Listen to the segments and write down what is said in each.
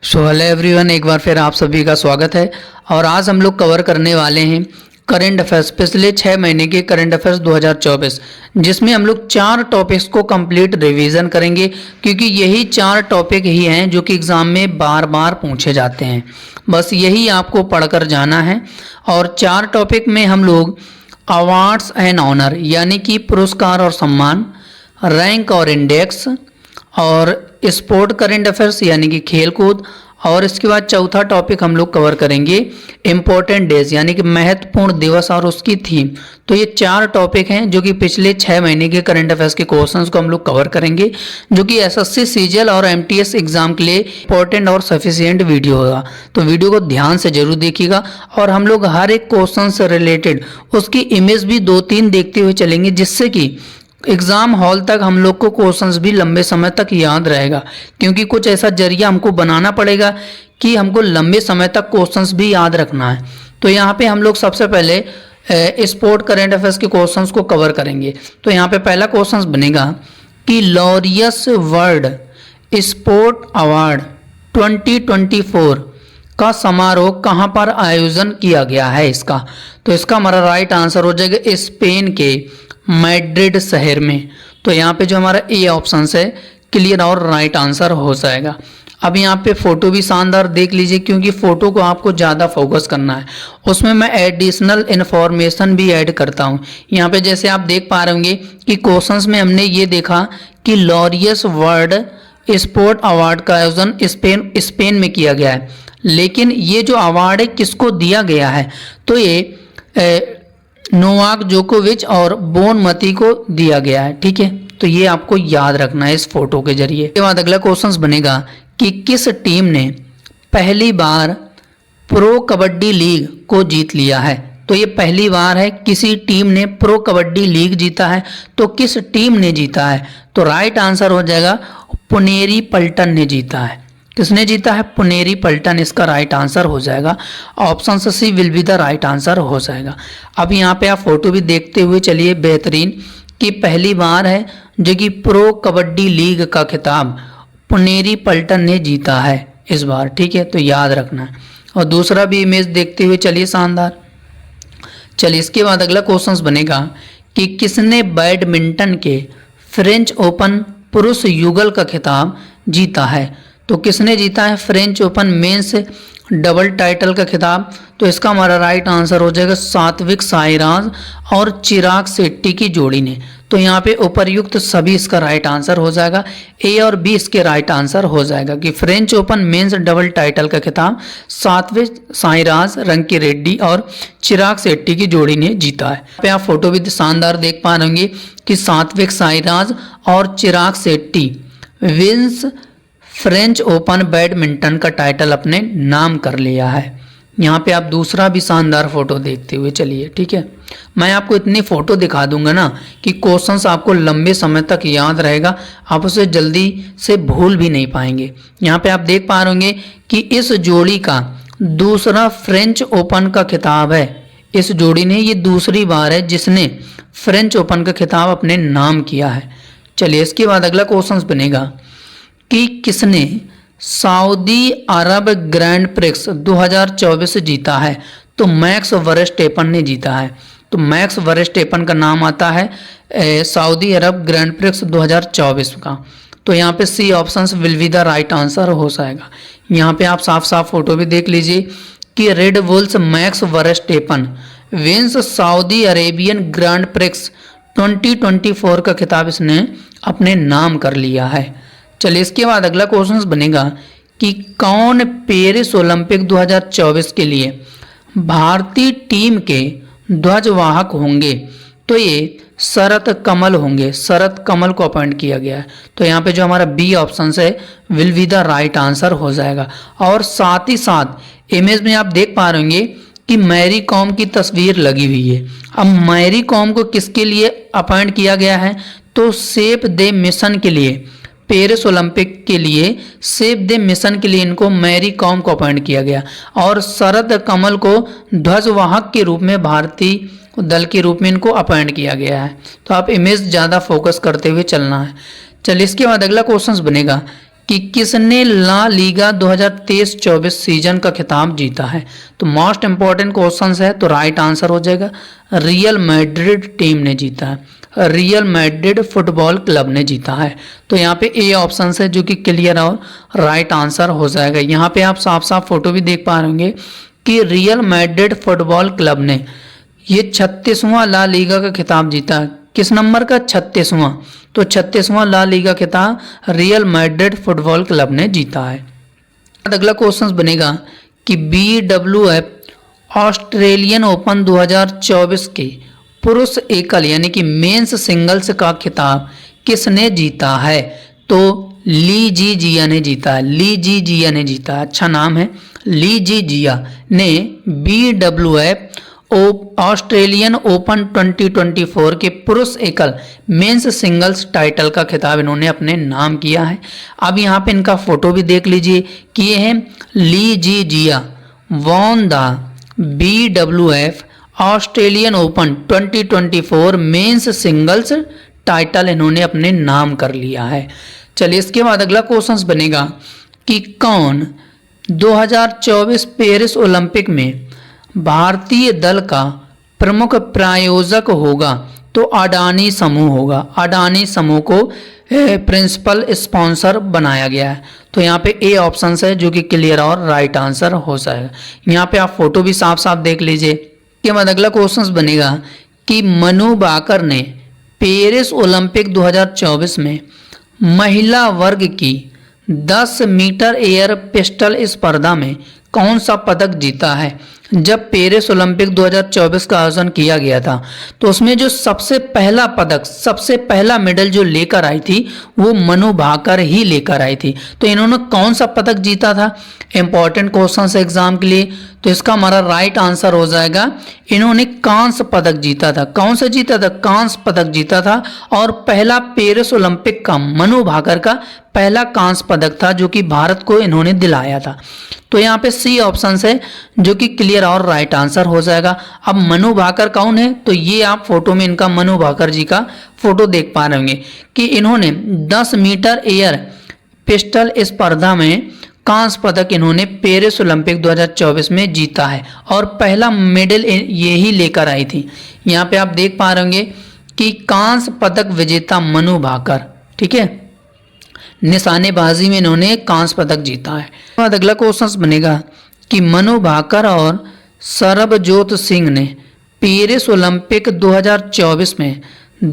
Hello everyone, एक बार फिर आप सभी का स्वागत है। और आज हम लोग कवर करने वाले हैं करंट अफेयर्स, पिछले 6 महीने के करंट अफेयर्स 2024, जिसमें हम लोग 4 टॉपिक्स को कंप्लीट रिवीजन करेंगे, क्योंकि यही 4 टॉपिक ही हैं जो कि एग्ज़ाम में बार बार पूछे जाते हैं। बस यही आपको पढ़कर जाना है। और 4 टॉपिक में हम लोग अवार्ड्स एंड ऑनर यानी कि पुरस्कार और सम्मान, रैंक और इंडेक्स, और स्पोर्ट करंट अफेयर्स यानी कि खेल कूद, और इसके बाद चौथा टॉपिक हम लोग कवर करेंगे इम्पोर्टेंट डेज यानी कि महत्वपूर्ण दिवस और उसकी थीम। तो ये 4 टॉपिक हैं जो कि पिछले 6 महीने के करंट अफेयर्स के क्वेश्चंस को हम लोग कवर करेंगे, जो कि एसएससी, सीजीएल और एमटीएस एग्जाम के लिए इंपॉर्टेंट और सफिशिएंट वीडियो होगा। तो वीडियो को ध्यान से जरूर देखिएगा। और हम लोग हर एक क्वेश्चन से रिलेटेड उसकी इमेज भी 2-3 देखते हुए चलेंगे, जिससे कि एग्जाम हॉल तक हम लोग को क्वेश्चंस भी लंबे समय तक याद रहेगा, क्योंकि कुछ ऐसा जरिया हमको बनाना पड़ेगा कि हमको लंबे समय तक क्वेश्चंस भी याद रखना है। तो यहाँ पे हम लोग सबसे पहले स्पोर्ट करंट अफेयर्स के क्वेश्चंस को कवर करेंगे। तो यहाँ पे पहला क्वेश्चंस बनेगा कि लॉरियस वर्ल्ड स्पोर्ट अवार्ड 2024 का समारोह कहाँ पर आयोजन किया गया है इसका। तो इसका हमारा राइट आंसर हो जाएगा स्पेन के मैड्रिड शहर में। तो यहाँ पे जो हमारा ए ऑप्शन है क्लियर और राइट आंसर हो जाएगा। अब यहाँ पे फोटो भी शानदार देख लीजिए, क्योंकि फोटो को आपको ज़्यादा फोकस करना है। उसमें मैं एडिशनल इन्फॉर्मेशन भी ऐड करता हूँ। यहाँ पे जैसे आप देख पा रहे होंगे कि क्वेश्चंस में हमने ये देखा कि लॉरियस वर्ल्ड स्पोर्ट अवार्ड का आयोजन स्पेन में किया गया है, लेकिन ये जो अवार्ड है किसको दिया गया है, तो ये नोवाक जोकोविच और बोन मती को दिया गया है। ठीक है, तो ये आपको याद रखना है इस फोटो के जरिए। इसके बाद अगला क्वेश्चन बनेगा कि किस टीम ने पहली बार प्रो कबड्डी लीग को जीत लिया है। तो ये पहली बार है किसी टीम ने प्रो कबड्डी लीग जीता है। तो किस टीम ने जीता है, तो राइट आंसर हो जाएगा पुनेरी पल्टन ने जीता है। किसने जीता है? पुनेरी पल्टन इसका राइट आंसर हो जाएगा। Option C will be the right answer हो जाएगा। अब यहाँ पे आप फोटो भी देखते हुए चलिए, बेहतरीन कि पहली बार है जो कि प्रो कबड्डी लीग का खिताब पुनेरी पल्टन ने जीता है इस बार। ठीक है, तो याद रखना है। और दूसरा भी इमेज देखते हुए चलिए, शानदार। चलिए इसके बाद अगला क्वेश्चन बनेगा कि किसने बैडमिंटन के फ्रेंच ओपन पुरुष युगल का खिताब जीता है। तो किसने जीता है French open men's double title का खिताब। तो इसका हमारा राइट आंसर हो जाएगा सात्विक साईराज और चिराग शेट्टी की जोड़ी ने। तो यहाँ पे उपर्युक्त सभी इसका राइट आंसर हो जाएगा। ए और बी इसके राइट आंसर हो जाएगा कि French open men's double title का खिताब सात्विक साईराज, रंकी रेड्डी और चिराग शेट्टी की जोड़ी ने जीता है। यहाँ पे आप फोटो भी शानदार देख पा रहे होंगे कि सात्विक साईराज और Chirag Shetty wins French Open badminton का टाइटल अपने नाम कर लिया है। यहाँ पे आप दूसरा भी शानदार फोटो देखते हुए चलिए। ठीक है, मैं आपको इतनी फोटो दिखा दूंगा ना कि क्वेश्चंस आपको लंबे समय तक याद रहेगा, आप उसे जल्दी से भूल भी नहीं पाएंगे। यहाँ पे आप देख पा रहे होंगे कि इस जोड़ी का दूसरा फ्रेंच ओपन का खिताब है। इस जोड़ी ने ये दूसरी बार है जिसने फ्रेंच ओपन का खिताब अपने नाम किया है। चलिए इसके बाद अगला क्वेश्चन बनेगा कि किसने सऊदी अरब ग्रैंड प्रिक्स 2024 जीता है। तो मैक्स वर्स्टेपन ने जीता है। तो मैक्स वर्स्टेपन का नाम आता है सऊदी अरब ग्रैंड प्रिक्स 2024 का। तो यहाँ पे C options will be the right answer हो जाएगा। यहाँ पे आप साफ साफ फोटो भी देख लीजिए कि Red Bull's Max Verstappen wins Saudi Arabian Grand Prix 2024 का खिताब इसने अपने नाम कर लिया है। चलिए इसके बाद अगला क्वेश्चन बनेगा कि कौन पेरिस ओलंपिक 2024 के लिए भारतीय टीम के ध्वजवाहक होंगे। तो ये शरत कमल होंगे। शरत कमल को अपॉइंट किया गया है। तो यहाँ पे जो हमारा बी ऑप्शन है will be the right answer हो जाएगा। और साथ ही साथ इमेज में आप देख पा रहे होंगे कि मैरी कॉम की तस्वीर लगी हुई है। अब मैरी कॉम को किसके लिए अपॉइंट किया गया है, तो सेव द मिशन के लिए, पेरिस ओलंपिक के लिए सेव द मिशन के लिए इनको मैरी कॉम को अपॉइंट किया गया। और शरद कमल को ध्वजवाहक के रूप में भारतीय दल के रूप में इनको अपॉइंट किया गया है। तो आप इमेज ज़्यादा फोकस करते हुए चलना है। चलिए इसके बाद अगला क्वेश्चन बनेगा कि किसने ला लीगा 2023-24 सीजन का खिताब जीता है। तो मोस्ट इंपॉर्टेंट क्वेश्चन है, तो राइट आंसर हो जाएगा रियल मैड्रिड टीम ने जीता है, रियल मैड्रिड फुटबॉल क्लब ने जीता है। तो यहाँ पे ए ऑप्शन है जो कि क्लियर और राइट आंसर हो जाएगा। यहाँ पे आप साफ साफ फोटो भी देख पा रहे होंगे कि रियल मैड्रिड फुटबॉल क्लब ने ये 36वां ला लीगा का खिताब जीता है। किस नंबर का? 36वां। तो 36वां ला लीगा खिताब रियल मैड्रिड फुटबॉल क्लब ने जीता है। अगला क्वेश्चन बनेगा कि BWF ऑस्ट्रेलियन ओपन 2024 के पुरुष एकल यानी कि मेंस सिंगल्स का खिताब किसने जीता है? तो ली जी जिया ने जीता है, ली जी जिया ने जीता है। अच्छा नाम है, ली जी जिया ने BWF ऑस्ट्रेलियन ओपन 2024 के पुरुष एकल मेंस सिंगल्स टाइटल का खिताब इन्होंने अपने नाम किया है। अब यहाँ पे इनका फोटो भी देख लीजिए कि ये है Lee Zii Jia won the BWF Australian Open 2024 men's singles title इन्होंने अपने नाम कर लिया है। चलिए इसके बाद अगला क्वेश्चन बनेगा कि कौन 2024 पेरिस ओलंपिक में भारतीय दल का प्रमुख प्रायोजक होगा? तो अडानी समूह होगा। अडानी समूह को प्रिंसिपल स्पॉन्सर बनाया गया है। तो यहाँ पे ए ऑप्शन है जो कि क्लियर और राइट आंसर हो जाएगा। यहाँ पे आप फोटो भी साफ साफ देख लीजिए। के बाद अगला क्वेश्चन बनेगा कि मनु भाकर ने पेरिस ओलंपिक 2024 में महिला वर्ग की 10 मीटर एयर पिस्टल स्पर्धा में कौन सा पदक जीता है? जब पेरिस ओलंपिक 2024 का आयोजन किया गया था तो उसमें जो सबसे पहला पदक, सबसे पहला मेडल जो लेकर आई थी वो मनु भाकर ही लेकर आई थी। तो इन्होंने कौन सा पदक जीता था? इंपॉर्टेंट क्वेश्चन है एग्जाम के लिए। तो इसका हमारा राइट आंसर हो जाएगा इन्होंने कांस्य पदक जीता था। कौन सा जीता था? कांस्य पदक जीता था। और पहला पेरिस ओलंपिक का मनु भाकर का पहला कांस्य पदक था जो कि भारत को इन्होंने दिलाया था। तो यहाँ पे सी ऑप्शन है जो कि क्लियर और राइट आंसर हो जाएगा। अब मनु भाकर कौन है? तो ये आप फोटो में इनका मनु भाकर जी का फोटो देख पा रहे होंगे कि इन्होंने 10 मीटर एयर पिस्टल स्पर्धा में कांस्य पदक इन्होंने पेरिस ओलंपिक 2024 में जीता है और पहला मेडल ये ही लेकर आई थी। यहाँ पे आप देख पा रहे होंगे कि कांस्य पदक विजेता मनु भाकर, ठीक है, निशानेबाजी में इन्होंने कांस्य पदक जीता है। बाद अगला क्वेश्चन बनेगा कि मनु भाकर और सरबजोत सिंह ने पेरिस ओलंपिक 2024 में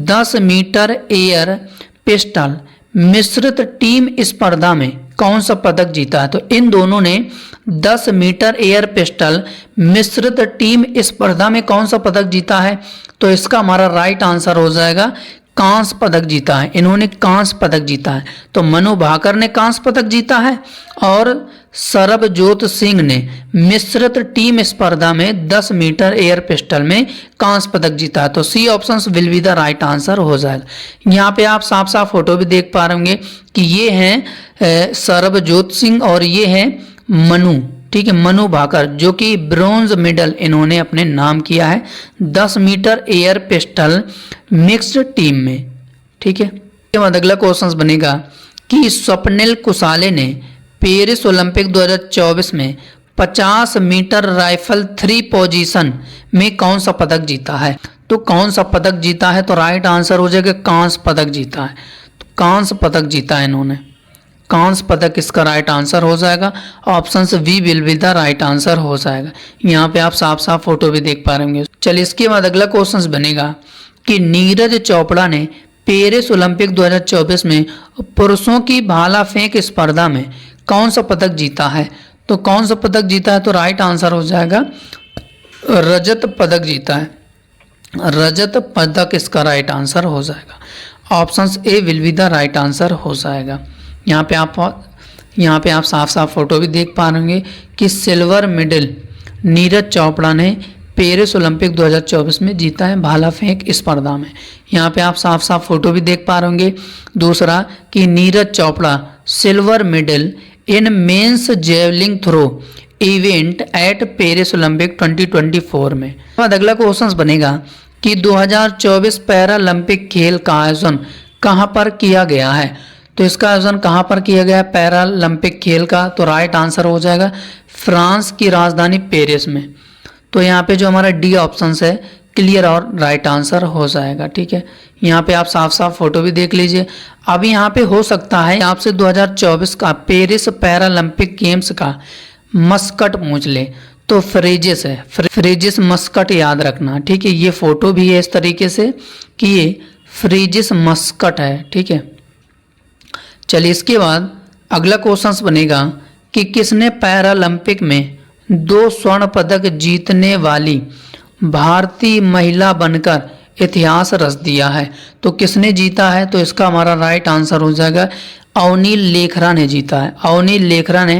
10 मीटर एयर पिस्टल मिश्रित टीम स्पर्धा में कौन सा पदक जीता है? तो इन दोनों ने 10 मीटर एयर पिस्टल मिश्रित टीम स्पर्धा में कौन सा पदक जीता है? तो इसका हमारा राइट आंसर हो जाएगा कांस्य पदक जीता है। इन्होंने कांस्य पदक जीता है। तो मनु भाकर ने कांस्य पदक जीता है और सरबजोत सिंह ने मिश्रित टीम स्पर्धा में 10 मीटर एयर पिस्टल में कांस्य पदक जीता है। तो C option will be the right answer हो जाएगा। यहाँ पे आप साफ साफ फोटो भी देख पा रहे होंगे कि ये हैं सरबजोत सिंह और ये है मनु, ठीक है, मनु भाकर जो कि ब्रोंज मेडल इन्होंने अपने नाम किया है 10 metre air pistol mixed team में, ठीक है। इसके बाद अगला क्वेश्चन बनेगा कि स्वप्निल कुसाले ने पेरिस ओलंपिक 2024 में 50 मीटर राइफल 3 पोजीशन में कौन सा पदक जीता है? तो कौन सा पदक जीता है? तो राइट आंसर हो जाएगा कांस्य पदक जीता है। तो कांस्य पदक जीता है इन्होंने, कांस्य पदक इसका राइट आंसर हो जाएगा। ऑप्शन से B will be the right answer हो जाएगा। यहाँ पे आप साफ साफ फोटो भी देख पा रहे होंगे। चलिए इसके बाद अगला क्वेश्चन बनेगा कि नीरज चोपड़ा ने पेरिस ओलंपिक 2024 में पुरुषों की भाला फेंक स्पर्धा में कौन सा पदक जीता है? तो कौन सा पदक जीता है? तो राइट आंसर हो जाएगा रजत पदक जीता है। रजत पदक इसका राइट आंसर हो जाएगा। Option A will be the right answer हो जाएगा। यहाँ पे आप साफ साफ फोटो भी देख पा रहे होंगे कि सिल्वर मेडल नीरज चोपड़ा ने पेरिस ओलंपिक 2024 में जीता है भाला फेंक स्पर्धा में। यहाँ पे आप साफ साफ फोटो भी देख पा रहे होंगे। दूसरा कि Neeraj Chopra silver medal in men's javelin throw event at Paris Olympic 2024 में। बाद अगला क्वेश्चन बनेगा कि 2024 पैरालंपिक खेल का आयोजन कहाँ पर किया गया है? तो इसका आयोजन कहाँ पर किया गया है? पैरालंपिक खेल का। तो राइट आंसर हो जाएगा फ्रांस की राजधानी पेरिस में। तो यहाँ पे जो हमारा डी ऑप्शन है क्लियर और राइट आंसर हो जाएगा। ठीक है, यहाँ पे आप साफ साफ फोटो भी देख लीजिए। अब यहाँ पे हो सकता है आपसे 2024 का पेरिस पैरालंपिक गेम्स का मस्कट पूछ ले, तो फ्रेजिस है, फ्रेजिस मस्कट याद रखना। ठीक है, ये फोटो भी है इस तरीके से कि ये फ्रेजिस मस्कट है। ठीक है, चलिए इसके बाद अगला क्वेश्चन बनेगा कि किसने पैरालंपिक में 2 स्वर्ण पदक जीतने वाली भारतीय महिला बनकर इतिहास रच दिया है? तो किसने जीता है? तो इसका हमारा राइट आंसर हो जाएगा अवनी लेखरा ने जीता है। अवनी लेखरा ने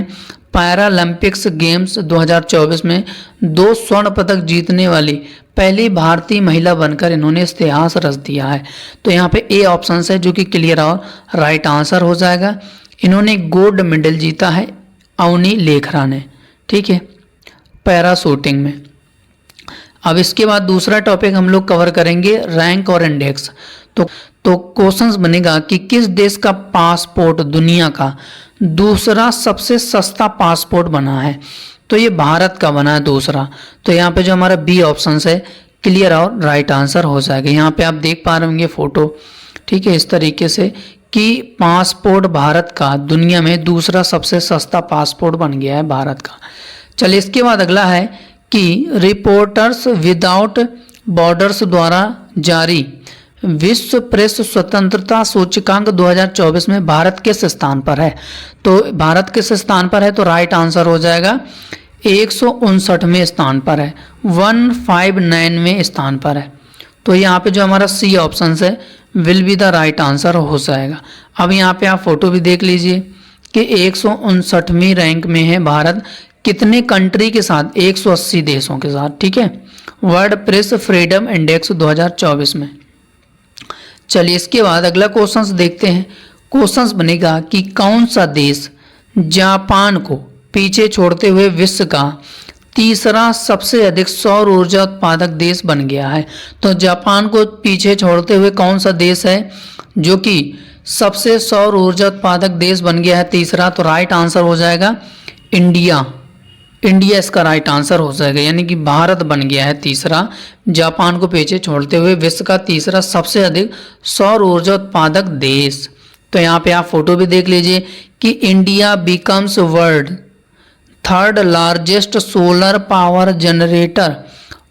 पैरालंपिक्स गेम्स 2024 में 2 स्वर्ण पदक जीतने वाली पहली भारतीय महिला बनकर इन्होंने इतिहास रच दिया है। तो यहाँ पे ए ऑप्शन है जो कि क्लियर और राइट आंसर हो जाएगा। इन्होंने गोल्ड मेडल जीता है अवनी लेखरा ने। ठीक है, पैरा शूटिंग में। अब इसके बाद दूसरा टॉपिक हम लोग कवर करेंगे रैंक और इंडेक्स। तो क्वेश्चन बनेगा कि किस देश का पासपोर्ट दुनिया का दूसरा सबसे सस्ता पासपोर्ट बना है? तो ये भारत का बना है दूसरा। तो यहाँ पे जो हमारा बी ऑप्शन है क्लियर और राइट आंसर हो जाएगा। यहाँ पे आप देख पा रहे होंगे फोटो। ठीक है, इस तरीके से कि पासपोर्ट भारत का दुनिया में दूसरा सबसे सस्ता पासपोर्ट बन गया है भारत का। चलिए इसके बाद अगला है कि रिपोर्टर्स विदाउट बॉर्डर्स द्वारा जारी विश्व प्रेस स्वतंत्रता सूचकांक 2024 में भारत किस स्थान पर है? तो भारत किस स्थान पर है? तो राइट आंसर हो जाएगा 159वें स्थान पर है, 159वें स्थान पर है। तो यहाँ पे जो हमारा सी ऑप्शन है will be the right answer हो जाएगा। अब यहाँ पे आप फोटो भी देख लीजिए कि 159वीं रैंक में है भारत। कितने कंट्री के साथ? 180 देशों के साथ। ठीक है, वर्ल्ड प्रेस फ्रीडम इंडेक्स 2024 में। चलिए इसके बाद अगला क्वेश्चंस देखते हैं। क्वेश्चंस बनेगा कि कौन सा देश जापान को पीछे छोड़ते हुए विश्व का तीसरा सबसे अधिक सौर ऊर्जा उत्पादक देश बन गया है? तो जापान को पीछे छोड़ते हुए कौन सा देश है जो कि सबसे सौर ऊर्जा उत्पादक देश बन गया है तीसरा? तो राइट आंसर हो जाएगा इंडिया। इंडिया इसका राइट आंसर हो जाएगा, यानी कि भारत बन गया है तीसरा, जापान को पीछे छोड़ते हुए विश्व का तीसरा सबसे अधिक सौर ऊर्जा उत्पादक देश। तो यहाँ पे आप फोटो भी देख लीजिए कि India becomes world third largest solar power generator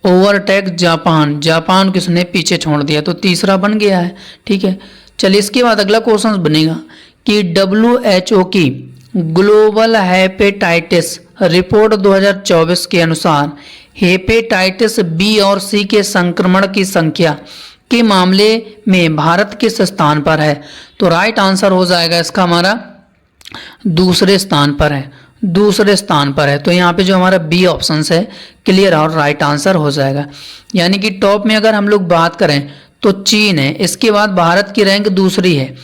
overtake Japan. Japan किसने पीछे छोड़ दिया? तो तीसरा बन गया है। ठीक है, चलिए इसके बाद अगला क्वेश्चन बनेगा कि WHO की ग्लोबल हेपेटाइटिस रिपोर्ट 2024 के अनुसार हेपेटाइटिस बी और सी के संक्रमण की संख्या के मामले में भारत किस स्थान पर है? तो राइट आंसर हो जाएगा इसका हमारा दूसरे स्थान पर है, दूसरे स्थान पर है। तो यहाँ पे जो हमारा बी ऑप्शन है क्लियर और राइट आंसर हो जाएगा। यानी कि टॉप में अगर हम लोग बात करें तो चीन है, इसके बाद भारत की रैंक दूसरी है।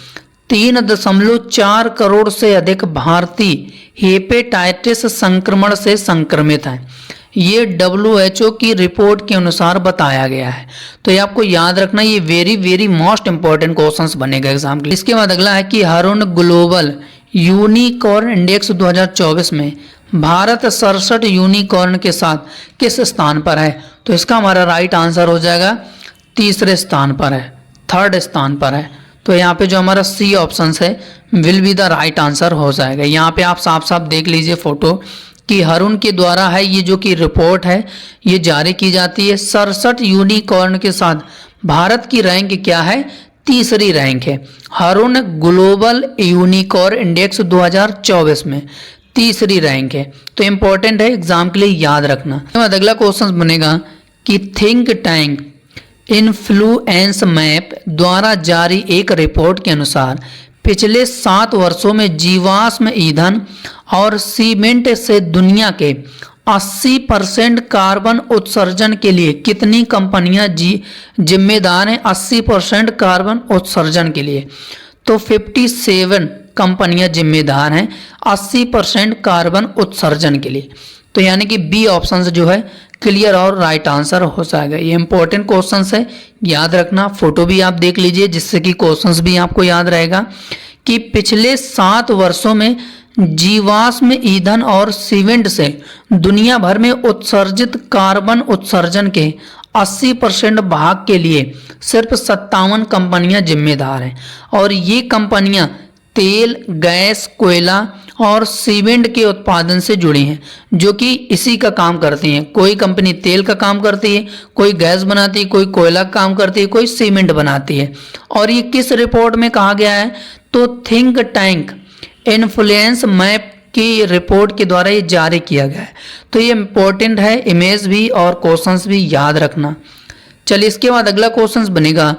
3.4 करोड़ से अधिक भारतीय हेपेटाइटिस संक्रमण से संक्रमित हैं। ये WHO की रिपोर्ट के अनुसार बताया गया है। तो ये आपको याद रखना, ये वेरी मोस्ट इंपॉर्टेंट क्वेश्चंस बनेगा एग्जाम के लिए। इसके बाद अगला है कि हरुण ग्लोबल यूनिकॉर्न इंडेक्स 2024 में भारत 67 यूनिकॉर्न के साथ किस स्थान पर है? तो इसका हमारा राइट आंसर हो जाएगा तीसरे स्थान पर है, थर्ड स्थान पर है। तो यहाँ पे जो हमारा सी ऑप्शन है will be the right answer हो जाएगा। यहाँ पे आप साफ साफ देख लीजिए फोटो कि हरुण के द्वारा है ये जो कि रिपोर्ट है ये जारी की जाती है। 67 यूनिकॉर्न के साथ भारत की रैंक क्या है? तीसरी रैंक है। हरुण ग्लोबल यूनिकॉर्न इंडेक्स 2024 में तीसरी रैंक है। तो इंपॉर्टेंट है, एग्जाम के लिए याद रखना। उसके बाद अगला क्वेश्चन बनेगा कि थिंक टैंक इन्फ्लुएंस मैप द्वारा जारी एक रिपोर्ट के अनुसार पिछले 7 वर्षों में जीवाश्म ईंधन और सीमेंट से दुनिया के 80% कार्बन उत्सर्जन के लिए कितनी कंपनियां जिम्मेदार हैं 80% कार्बन उत्सर्जन के लिए? तो 57 कंपनियां जिम्मेदार हैं 80% कार्बन उत्सर्जन के लिए। तो यानी कि बी ऑप्शन जो है क्लियर और राइट आंसर हो जाएगा। ये इंपॉर्टेंट क्वेश्चन है, याद रखना। फोटो भी आप देख लीजिए जिससे कि क्वेश्चंस भी आपको याद रहेगा कि पिछले 7 वर्षों में जीवाश्म ईंधन और सीमेंट से दुनिया भर में उत्सर्जित कार्बन उत्सर्जन के 80% भाग के लिए सिर्फ 57 कंपनियां जिम्मेदार हैं और ये कंपनियां तेल, गैस, कोयला और सीमेंट के उत्पादन से जुड़ी हैं, जो कि इसी का काम करती हैं। कोई कंपनी तेल का काम करती है, कोई गैस बनाती है, कोई कोयला का काम करती है, कोई सीमेंट बनाती है। और ये किस रिपोर्ट में कहा गया है? तो थिंक टैंक इन्फ्लुएंस मैप की रिपोर्ट के द्वारा ये जारी किया गया है। तो ये इंपॉर्टेंट है, इमेज भी और क्वेश्चंस भी याद रखना। चलिए इसके बाद अगला क्वेश्चंस बनेगा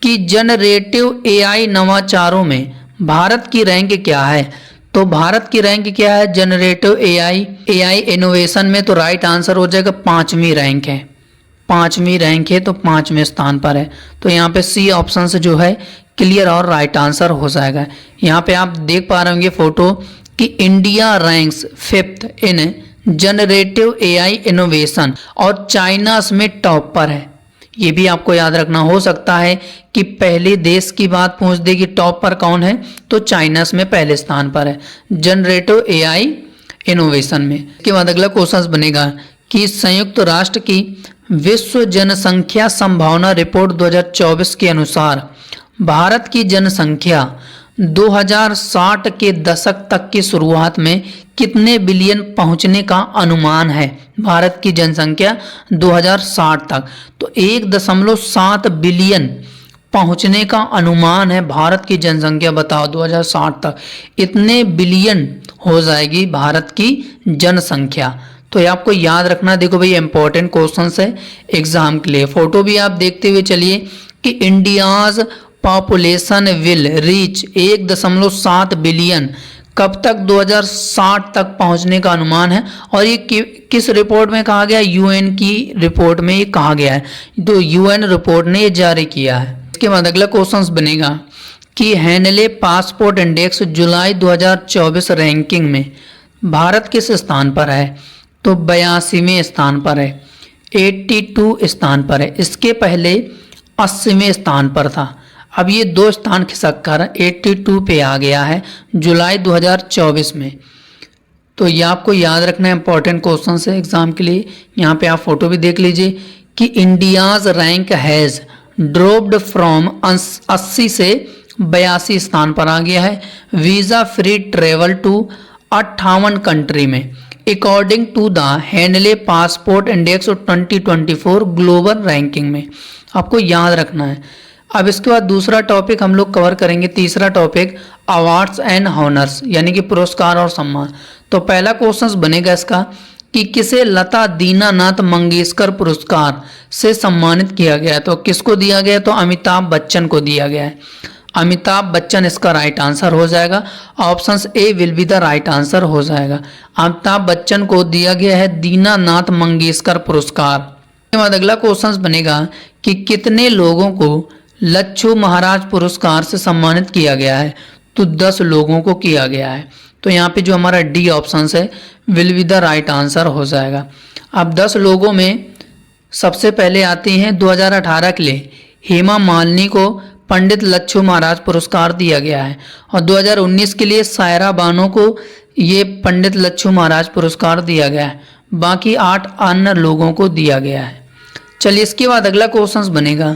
कि जनरेटिव एआई नवाचारों में भारत की रैंक क्या है? तो भारत की रैंक क्या है जनरेटिव एआई इनोवेशन में? तो राइट आंसर हो जाएगा 5वीं रैंक है। 5वीं रैंक है तो 5वें स्थान पर है। तो यहाँ पे सी ऑप्शन से जो है क्लियर और राइट आंसर हो जाएगा। यहाँ पे आप देख पा रहे होंगे फोटो कि इंडिया रैंक्स 5th इन जनरेटिव एआई इनोवेशन और चाइना में टॉप पर है। ये भी आपको याद रखना। हो सकता है कि पहले देश की बात पूछ दे कि टॉप पर कौन है, तो चाइना में पहले स्थान पर है जनरेटिव एआई इनोवेशन में। इसके बाद अगला क्वेश्चन बनेगा कि संयुक्त राष्ट्र की विश्व जनसंख्या संभावना रिपोर्ट 2024 के अनुसार भारत की जनसंख्या 2060 के दशक तक की शुरुआत में कितने बिलियन पहुंचने का अनुमान है? भारत की जनसंख्या 2060 तक तो 1.7 बिलियन पहुंचने का अनुमान है भारत की जनसंख्या। बताओ 2060 तक इतने बिलियन हो जाएगी भारत की जनसंख्या। तो ये आपको याद रखना। देखो भाई इंपॉर्टेंट क्वेश्चन है एग्जाम के लिए। फोटो भी आप देखते हुए चलिए कि India's population will reach 1.7 billion कब तक? 2060 तक पहुंचने का अनुमान है। और ये किस रिपोर्ट में कहा गया? यूएन की रिपोर्ट में ये कहा गया है। तो यूएन रिपोर्ट ने ये जारी किया है। इसके बाद अगला क्वेश्चन बनेगा कि हैनले पासपोर्ट इंडेक्स जुलाई 2024 रैंकिंग में भारत किस स्थान पर है? तो 82वें स्थान पर है, 82 स्थान पर है। इसके पहले 80वें स्थान पर था। अब ये 2 स्थान खिसक कर 82 पे आ गया है जुलाई 2024 में। तो ये आपको याद रखना है, इंपॉर्टेंट क्वेश्चन है एग्जाम के लिए। यहाँ पे आप फोटो भी देख लीजिए कि India's rank has dropped from 80 से 82 स्थान पर आ गया है visa free travel to 58 country में according to the Henley passport index 2024 global ranking में। आपको याद रखना है। अब इसके बाद दूसरा टॉपिक हम लोग कवर करेंगे, तीसरा टॉपिक अवार्ड्स एंड हॉनर्स यानी कि पुरस्कार और सम्मान। तो पहला क्वेश्चन बनेगा इसका कि किसे लता दीनानाथ मंगेशकर पुरस्कार से सम्मानित किया गया? तो किसको दिया गया? तो अमिताभ बच्चन को दिया गया है। अमिताभ बच्चन इसका राइट आंसर हो जाएगा। Option A will be the right answer हो जाएगा। अमिताभ बच्चन को दिया गया है दीनानाथ मंगेशकर पुरस्कार। इसके बाद अगला क्वेश्चन बनेगा कि कितने लोगों को लच्छू महाराज पुरस्कार से सम्मानित किया गया है? तो 10 लोगों को किया गया है। तो यहाँ पे जो हमारा डी ऑप्शन है will be the right answer हो जाएगा। अब 10 लोगों में सबसे पहले आती हैं 2018 के लिए हेमा मालिनी को पंडित लच्छू महाराज पुरस्कार दिया गया है और 2019 के लिए सायरा बानो को ये पंडित लच्छू महाराज पुरस्कार दिया गया है। बाकी 8 अन्य लोगों को दिया गया है। चलिए इसके बाद अगला क्वेश्चन बनेगा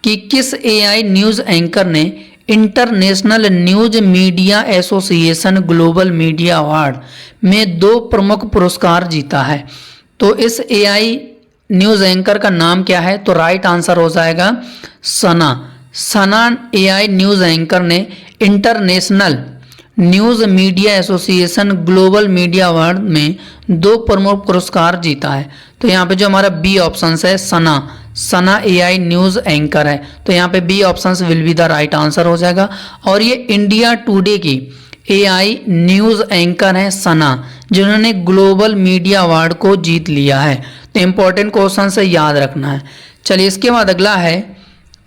कि किस एआई न्यूज़ एंकर ने international news media association global media award में 2 प्रमुख पुरस्कार जीता है? तो इस एआई न्यूज़ एंकर का नाम क्या है? तो राइट आंसर हो जाएगा सना एआई न्यूज़ एंकर ने international news media association global media award में 2 प्रमुख पुरस्कार जीता है। तो यहाँ पे जो हमारा बी ऑप्शन है सना एआई न्यूज़ एंकर है। तो यहाँ पे B option will be the right answer हो जाएगा। और ये इंडिया टुडे की एआई न्यूज़ एंकर है सना, जिन्होंने ग्लोबल मीडिया अवार्ड को जीत लिया है। तो इंपॉर्टेंट क्वेश्चन से याद रखना है। चलिए इसके बाद अगला है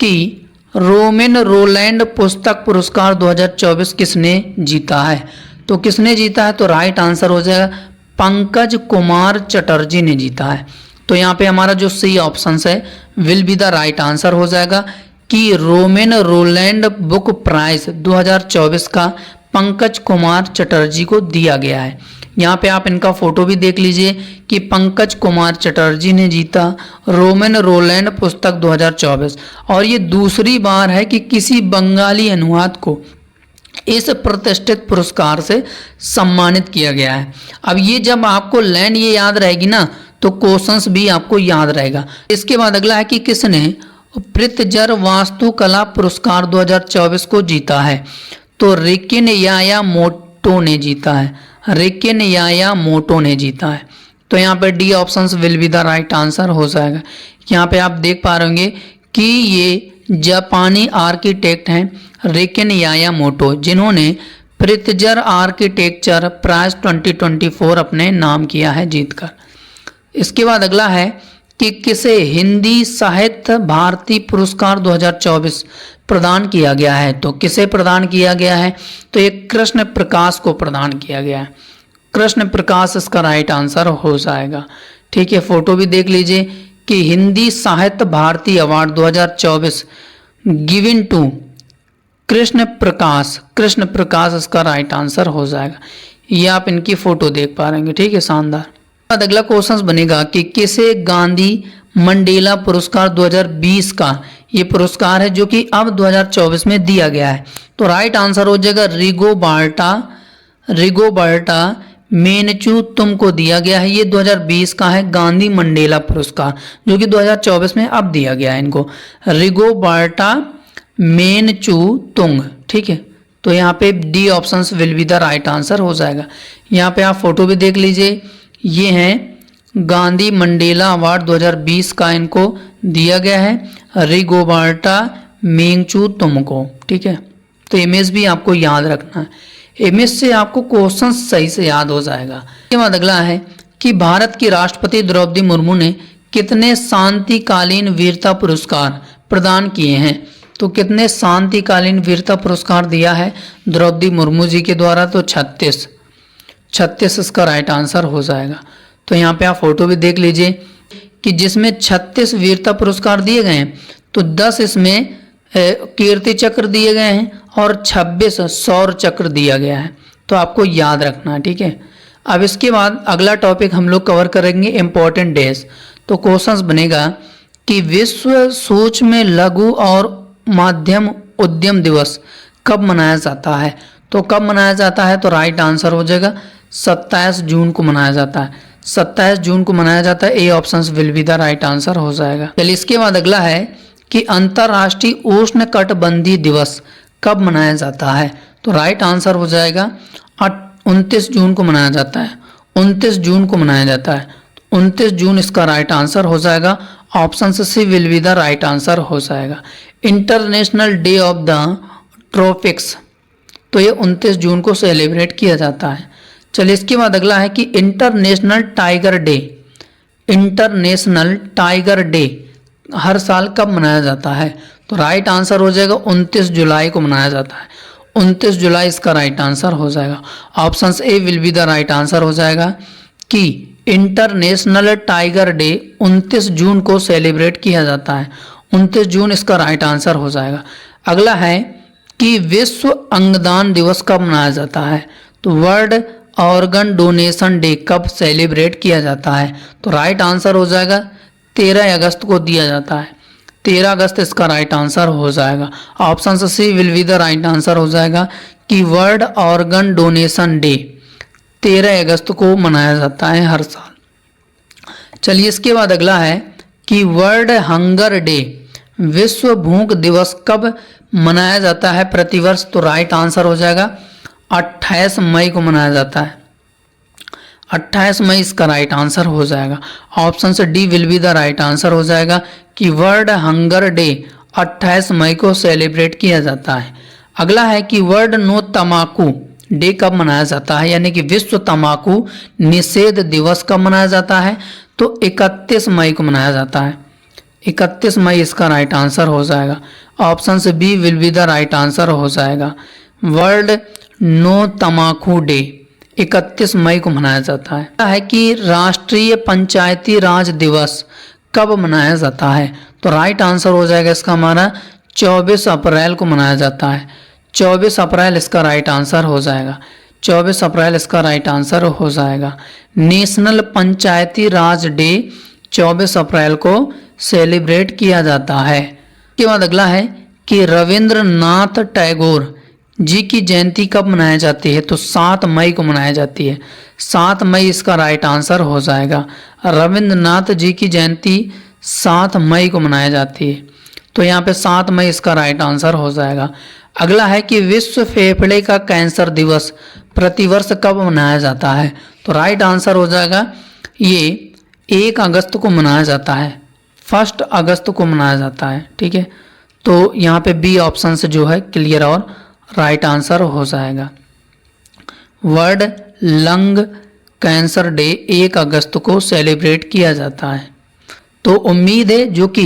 कि रोमेन रोलैंड पुस्तक पुरस्कार 2024 किसने जीता है? तो किसने जीता है? तो राइट आंसर हो जाएगा पंकज कुमार चटर्जी ने जीता है। तो यहाँ पे हमारा जो सी ऑप्शन है will be the right answer हो जाएगा कि रोमेन रोलैंड बुक प्राइज 2024 का पंकज कुमार चटर्जी को दिया गया है। यहाँ पे आप इनका फोटो भी देख लीजिए कि पंकज कुमार चटर्जी ने जीता रोमेन रोलैंड पुस्तक 2024, और ये दूसरी बार है कि किसी बंगाली अनुवाद को इस प्रतिष्ठित पुरस्कार से सम्मानित किया गया है। अब ये जब आपको लाइन ये याद रहेगी ना तो क्वेश्चंस भी आपको याद रहेगा। इसके बाद अगला है कि किसने प्रित्जर वास्तुकला पुरस्कार 2024 को जीता है, तो रिकिन यामामोटो ने जीता है। रिकिन यामामोटो ने जीता है। तो यहाँ पे D options will be the right answer हो जाएगा। यहाँ पे आप देख पा रहे होंगे कि ये जापानी आर्किटेक्ट हैं रिकिन यामामोटो, जिन्होंने प्रित्जर आर्किटेक्चर प्राइज 2024 अपने नाम किया है जीतकर। इसके बाद अगला है कि किसे हिंदी साहित्य भारती पुरस्कार 2024 प्रदान किया गया है, तो किसे प्रदान किया गया है, तो ये कृष्ण प्रकाश को प्रदान किया गया है। कृष्ण प्रकाश इसका राइट आंसर हो जाएगा। ठीक है, फोटो भी देख लीजिए कि Hindi Sahitya Bharati award 2024 given to Krishna Prakash इसका राइट आंसर हो जाएगा। ये आप इनकी फोटो देख पा रहे हैं। ठीक है, शानदार। बाद अगला क्वेश्चन बनेगा कि किसे गांधी मंडेला पुरस्कार 2020 का ये पुरस्कार है जो कि अब 2024 में दिया गया है, तो राइट आंसर हो जाएगा रिगोबर्टा मेनचू को दिया गया है। ये 2020 का है गांधी मंडेला पुरस्कार जो कि 2024 में अब दिया गया है इनको, रिगोबर्टा मेनचू तुंग। ठीक है, तो यहाँ पे D options will be the right answer हो जाएगा। यहाँ पे आप फोटो भी देख लीजिए, ये हैं गांधी मंडेला अवार्ड 2020 का इनको दिया गया है रिगोबर्टा मेनचू को। ठीक है, तो इमेज भी आपको याद रखना है, इमेज से आपको क्वेश्चन सही से याद हो जाएगा। इसके बाद अगला है कि भारत की राष्ट्रपति द्रौपदी मुर्मू ने कितने शांतिकालीन वीरता पुरस्कार प्रदान किए हैं, तो कितने शांतिकालीन वीरता पुरस्कार दिया है द्रौपदी मुर्मू जी के द्वारा, तो 36 इसका राइट आंसर हो जाएगा। तो यहाँ पे आप फोटो भी देख लीजिए कि जिसमें 36 वीरता पुरस्कार दिए गए हैं, तो 10 इसमें कीर्ति चक्र दिए गए हैं और 26 शौर्य चक्र दिया गया है, तो आपको याद रखना है। ठीक है, अब इसके बाद अगला टॉपिक हम लोग कवर करेंगे इम्पोर्टेंट डेज। तो क्वेश्चंस बनेगा कि विश्व सूक्ष्म लघु और मध्यम उद्यम दिवस कब मनाया जाता है, तो कब मनाया जाता है, तो राइट आंसर हो जाएगा 27 जून को मनाया जाता है। 27 जून को मनाया जाता है, A options will be the right answer हो जाएगा। चलिए इसके बाद अगला है कि अंतर्राष्ट्रीय उष्णकटिबंधीय दिवस कब मनाया जाता है, तो राइट आंसर हो जाएगा 29 जून को मनाया जाता है। 29 जून को मनाया जाता है, 29 जून इसका राइट आंसर हो जाएगा। Option C will be the right answer हो जाएगा। International Day of the Tropics, तो ये 29 जून को सेलिब्रेट किया जाता है। चलिए इसके बाद अगला है कि इंटरनेशनल टाइगर डे हर साल कब मनाया जाता है, तो राइट आंसर हो जाएगा 29 जुलाई को मनाया जाता है। 29 जुलाई इसका राइट आंसर हो जाएगा। Option A will be the right answer हो जाएगा कि इंटरनेशनल टाइगर डे 29 जून को सेलिब्रेट किया जाता है। 29 जून इसका राइट आंसर हो जाएगा। अगला है कि विश्व अंगदान दिवस कब मनाया जाता है, तो वर्ल्ड ऑर्गन डोनेशन डे कब सेलिब्रेट किया जाता है, तो राइट आंसर हो जाएगा 13 अगस्त को दिया जाता है। 13 अगस्त इसका राइट आंसर हो जाएगा। Option C will be the right answer हो जाएगा कि वर्ल्ड ऑर्गन डोनेशन डे 13 अगस्त को मनाया जाता है हर साल। चलिए इसके बाद अगला है कि वर्ल्ड हंगर डे विश्व भूख दिवस कब मनाया जाता है प्रतिवर्ष, तो राइट आंसर हो जाएगा 28 मई को मनाया जाता है। 28 मई इसका राइट आंसर हो जाएगा। ऑप्शन से D will be the right answer हो जाएगा कि वर्ल्ड हंगर डे 28 मई को सेलिब्रेट किया जाता है। अगला है कि वर्ल्ड नो तंबाकू डे कब मनाया जाता है, यानी कि विश्व तंबाकू निषेध दिवस कब मनाया जाता है, तो 31 मई को मनाया जाता है। 31 मई इसका राइट आंसर हो जाएगा। ऑप्शन से B will be the right answer हो जाएगा। वर्ल्ड नो तंबाकू डे 31 मई को मनाया जाता है कि राष्ट्रीय पंचायती राज दिवस कब मनाया जाता है, तो राइट आंसर हो जाएगा इसका हमारा 24 अप्रैल को मनाया जाता है। 24 अप्रैल इसका राइट आंसर हो जाएगा। 24 अप्रैल इसका राइट आंसर हो जाएगा। नेशनल पंचायती राज डे 24 अप्रैल को सेलिब्रेट किया जाता है। इसके बाद अगला है कि रविंद्रनाथ टैगोर जी की जयंती कब मनाई जाती है? तो 7 मई को मनाई जाती है। 7 मई इसका राइट आंसर हो जाएगा। रविंद्रनाथ जी की जयंती 7 मई को मनाई जाती है, तो यहाँ पे 7 मई इसका राइट आंसर हो जाएगा। अगला है कि विश्व फेफड़े का कैंसर दिवस प्रतिवर्ष कब मनाया जाता है? तो राइट आंसर हो जाएगा ये 1 अगस्त को मनाया जाता है। 1 अगस्त को मनाया जाता है। ठीक है, तो यहाँ पे बी ऑप्शन से जो है क्लियर और राइट आंसर हो जाएगा। वर्ल्ड लंग कैंसर डे 1 अगस्त को सेलिब्रेट किया जाता है। तो उम्मीद है जो कि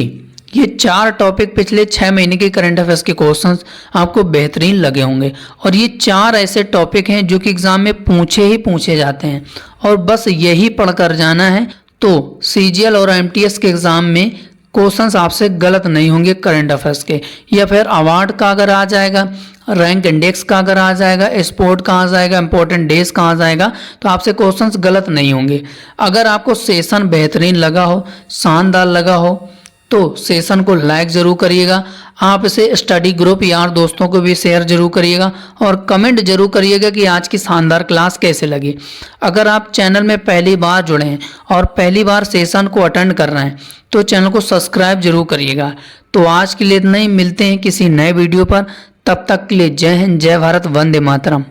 ये 4 टॉपिक पिछले 6 महीने के करंट अफेयर्स के क्वेश्चंस आपको बेहतरीन लगे होंगे, और ये 4 ऐसे टॉपिक हैं जो कि एग्जाम में पूछे जाते हैं, और बस यही पढ़कर जाना है तो सीजीएल और एमटीएस के एग्जाम में क्वेश्चंस आपसे गलत नहीं होंगे करंट अफेयर्स के। या फिर अवार्ड का अगर आ जाएगा, रैंक इंडेक्स का अगर आ जाएगा, स्पोर्ट का आ जाएगा, इंपॉर्टेंट डेज का आ जाएगा, तो आपसे क्वेश्चंस गलत नहीं होंगे। अगर आपको सेशन बेहतरीन लगा हो, शानदार लगा हो, तो सेशन को लाइक ज़रूर करिएगा। आप इसे स्टडी ग्रुप यार दोस्तों को भी शेयर जरूर करिएगा, और कमेंट जरूर करिएगा कि आज की शानदार क्लास कैसे लगी। अगर आप चैनल में पहली बार जुड़े हैं और पहली बार सेशन को अटेंड कर रहे हैं तो चैनल को सब्सक्राइब जरूर करिएगा। तो आज के लिए इतना ही, मिलते हैं किसी नए वीडियो पर। तब तक के लिए जय हिंद, जय भारत, वंदे मातरम।